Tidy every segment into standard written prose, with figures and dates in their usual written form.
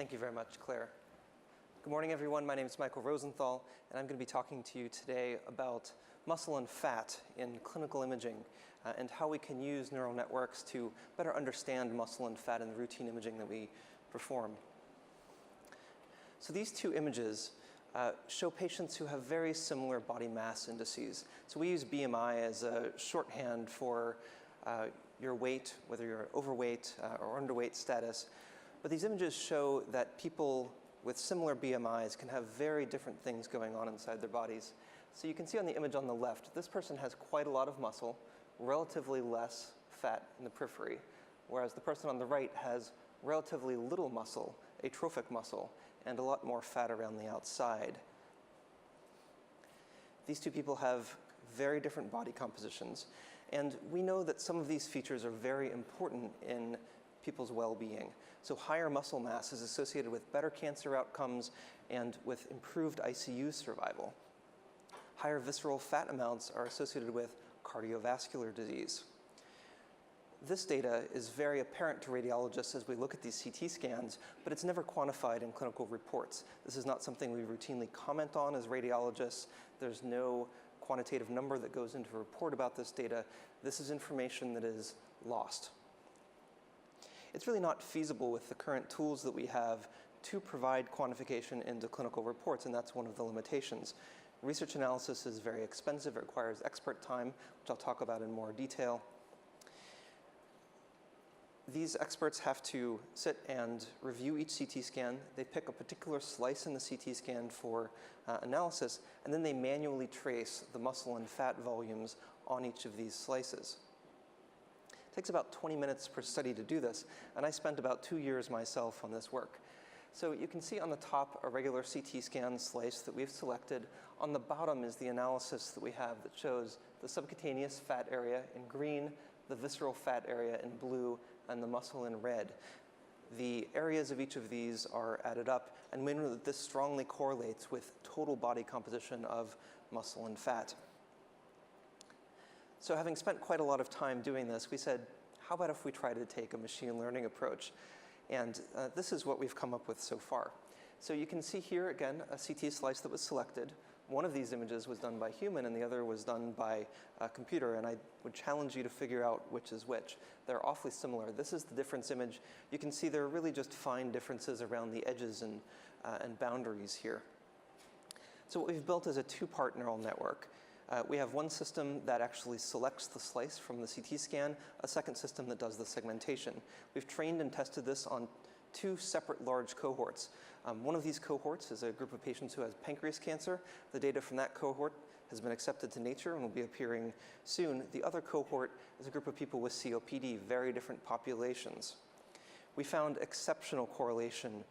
Thank you very much, Claire. Good morning, everyone. My name is Michael Rosenthal, and I'm going to be talking to you today about muscle and fat in clinical imaging and how we can use neural networks to better understand muscle and fat in the routine imaging that we perform. So these two images show patients who have very similar body mass indices. So we use BMI as a shorthand for your weight, whether you're overweight or underweight status. But these images show that people with similar BMIs can have very different things going on inside their bodies. So you can see on the image on the left, this person has quite a lot of muscle, relatively less fat in the periphery, whereas the person on the right has relatively little muscle, atrophic muscle, and a lot more fat around the outside. These two people have very different body compositions, and we know that some of these features are very important in people's well-being. So higher muscle mass is associated with better cancer outcomes and with improved ICU survival. Higher visceral fat amounts are associated with cardiovascular disease. This data is very apparent to radiologists as we look at these CT scans, but it's never quantified in clinical reports. This is not something we routinely comment on as radiologists. There's no quantitative number that goes into a report about this data. This is information that is lost. It's really not feasible with the current tools that we have to provide quantification into clinical reports, and that's one of the limitations. Research analysis is very expensive. It requires expert time, which I'll talk about in more detail. These experts have to sit and review each CT scan. They pick a particular slice in the CT scan for analysis, and then they manually trace the muscle and fat volumes on each of these slices. It takes about 20 minutes per study to do this, and I spent about 2 years myself on this work. So you can see on the top a regular CT scan slice that we've selected. On the bottom is the analysis that we have that shows the subcutaneous fat area in green, the visceral fat area in blue, and the muscle in red. The areas of each of these are added up, and we know that this strongly correlates with total body composition of muscle and fat. So having spent quite a lot of time doing this, we said, how about if we try to take a machine learning approach? And this is what we've come up with so far. So you can see here, again, a CT slice that was selected. One of these images was done by human, and the other was done by a computer, and I would challenge you to figure out which is which. They're awfully similar. This is the difference image. You can see there are really just fine differences around the edges and boundaries here. So what we've built is a two-part neural network. We have one system that actually selects the slice from the CT scan, a second system that does the segmentation. We've trained and tested this on two separate large cohorts. One of these cohorts is a group of patients who has pancreas cancer. The data from that cohort has been accepted to Nature and will be appearing soon. The other cohort is a group of people with COPD, very different populations. We found exceptional correlation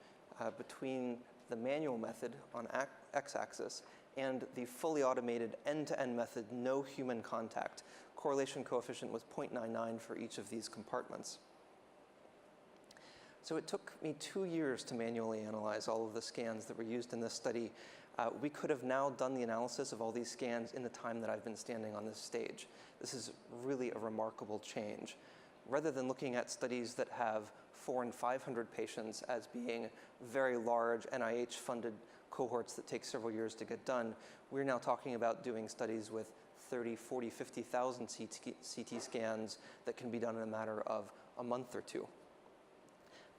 between the manual method on x-axis and the fully automated end-to-end method, no human contact. Correlation coefficient was 0.99 for each of these compartments. So it took me 2 years to manually analyze all of the scans that were used in this study. We could have now done the analysis of all these scans in the time that I've been standing on this stage. This is really a remarkable change. Rather than looking at studies that have 400 and 500 patients as being very large NIH-funded cohorts that take several years to get done, we're now talking about doing studies with 30, 40, 50,000 CT scans that can be done in a matter of a month or two.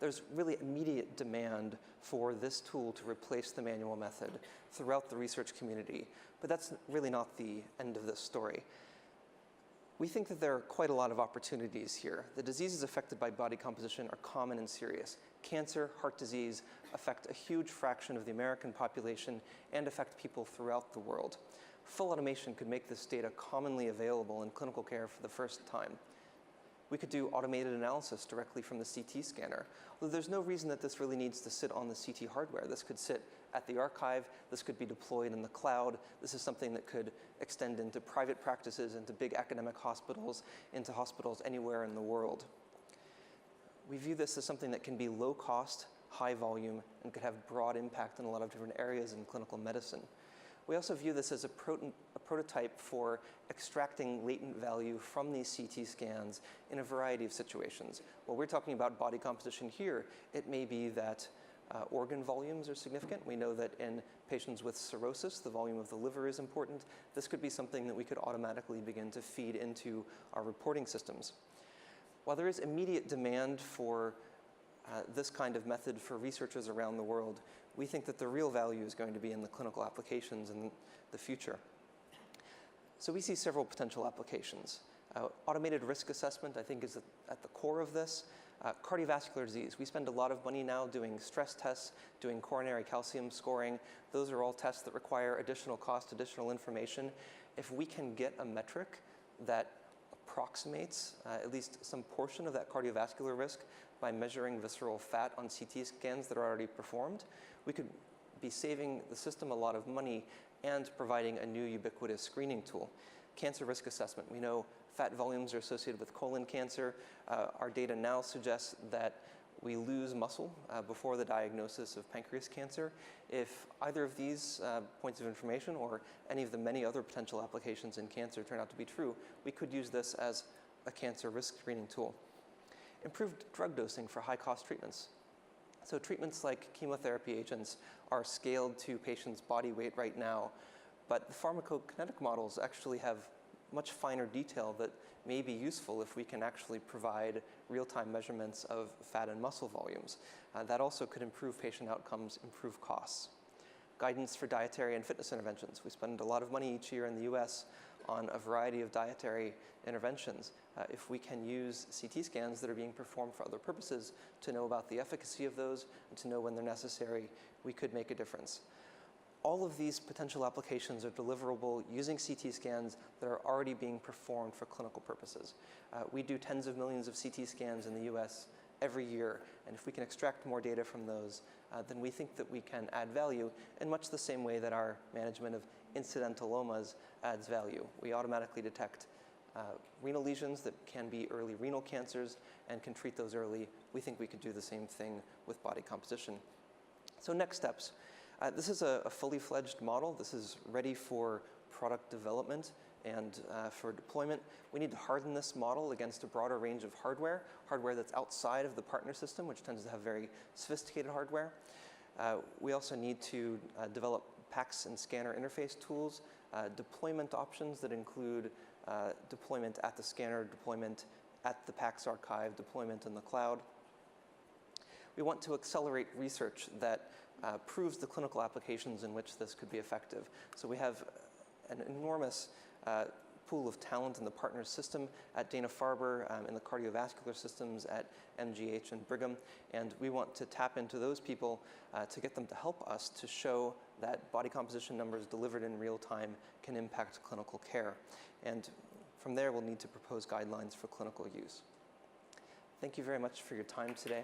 There's really immediate demand for this tool to replace the manual method throughout the research community, but that's really not the end of this story. We think that there are quite a lot of opportunities here. The diseases affected by body composition are common and serious. Cancer, heart disease affect a huge fraction of the American population and affect people throughout the world. Full automation could make this data commonly available in clinical care for the first time. We could do automated analysis directly from the CT scanner. Although there's no reason that this really needs to sit on the CT hardware. This could sit at the archive. This could be deployed in the cloud. This is something that could extend into private practices, into big academic hospitals, into hospitals anywhere in the world. We view this as something that can be low cost, high volume, and could have broad impact in a lot of different areas in clinical medicine. We also view this as a prototype for extracting latent value from these CT scans in a variety of situations. While we're talking about body composition here, it may be that Organ volumes are significant. We know that in patients with cirrhosis, the volume of the liver is important. This could be something that we could automatically begin to feed into our reporting systems. While there is immediate demand for this kind of method for researchers around the world, we think that the real value is going to be in the clinical applications in the future. So we see several potential applications. Automated risk assessment, I think, is at the core of this. Cardiovascular disease. We spend a lot of money now doing stress tests, doing coronary calcium scoring. Those are all tests that require additional cost, additional information. If we can get a metric that approximates at least some portion of that cardiovascular risk by measuring visceral fat on CT scans that are already performed, we could be saving the system a lot of money and providing a new ubiquitous screening tool. Cancer risk assessment. We know fat volumes are associated with colon cancer. Our data now suggests that we lose muscle before the diagnosis of pancreas cancer. If either of these points of information or any of the many other potential applications in cancer turn out to be true, we could use this as a cancer risk screening tool. Improved drug dosing for high-cost treatments. So treatments like chemotherapy agents are scaled to patients' body weight right now, but the pharmacokinetic models actually have much finer detail that may be useful if we can actually provide real-time measurements of fat and muscle volumes. That also could improve patient outcomes, improve costs. Guidance for dietary and fitness interventions. We spend a lot of money each year in the US on a variety of dietary interventions. If we can use CT scans that are being performed for other purposes to know about the efficacy of those and to know when they're necessary, we could make a difference. All of these potential applications are deliverable using CT scans that are already being performed for clinical purposes. We do tens of millions of CT scans in the US every year, and if we can extract more data from those, then we think that we can add value in much the same way that our management of incidentalomas adds value. We automatically detect renal lesions that can be early renal cancers and can treat those early. We think we could do the same thing with body composition. So next steps. This is a fully fledged model. This is ready for product development and for deployment. We need to harden this model against a broader range of hardware that's outside of the partner system, which tends to have very sophisticated hardware. We also need to develop PACS and scanner interface tools, deployment options that include deployment at the scanner, deployment at the PACS archive, deployment in the cloud. We want to accelerate research that proves the clinical applications in which this could be effective. So we have an enormous pool of talent in the partner system at Dana-Farber, in the cardiovascular systems at MGH and Brigham, and we want to tap into those people to get them to help us to show that body composition numbers delivered in real time can impact clinical care. And from there, we'll need to propose guidelines for clinical use. Thank you very much for your time today.